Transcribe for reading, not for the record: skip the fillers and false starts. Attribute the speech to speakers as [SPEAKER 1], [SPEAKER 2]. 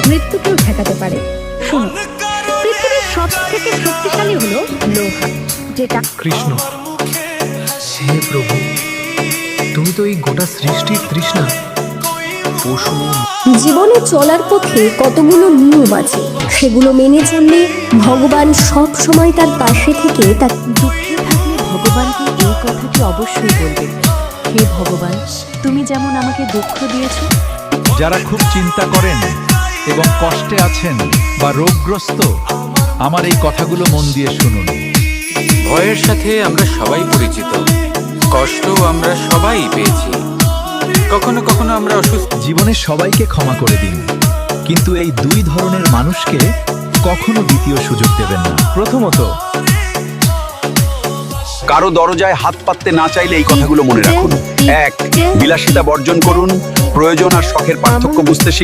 [SPEAKER 1] মৃত্যুকেও ঠেকাতে পারে। শুনুন, পৃথিবীর সবথেকে শক্তিশালী হলো লোহা, যেটা
[SPEAKER 2] কৃষ্ণ, হে প্রভু, তুমি তো এই গোটা সৃষ্টির তৃষ্ণা। পশু,
[SPEAKER 3] জীবনে চলার পথে কতগুলো নিয়ম আছে, সেগুলো মেনে চললে ভগবান সব সময় তার পাশে থেকে তার
[SPEAKER 4] দুঃখে থাকলে ভগবানকে এই কথাটি অবশ্যই বলবেন, হে ভগবান, তুমি যেমন আমাকে দুঃখ দিয়েছো।
[SPEAKER 5] যারা খুব চিন্তা করেন এবং কষ্টে আছেন বা রোগগ্রস্ত, আমার এই কথাগুলো মন দিয়ে শুনুন।
[SPEAKER 6] ভয়ের সাথে আমরা সবাই পরিচিত, কষ্ট আমরা সবাই পেয়েছি, কখনো কখনো আমরা অসুস্থ।
[SPEAKER 5] জীবনে সবাইকে ক্ষমা করে দিন, কিন্তু এই দুই ধরনের মানুষকে কখনো দ্বিতীয় সুযোগ দেবেন না। প্রথমত,
[SPEAKER 7] কারো দরজায় হাত পাততে না চাইলে এই কথাগুলো মনে রাখুন। 1. বিলাসিতা বর্জন করুন, প্রয়োজন আর শখের পার্থক্য বুঝতে শিখুন।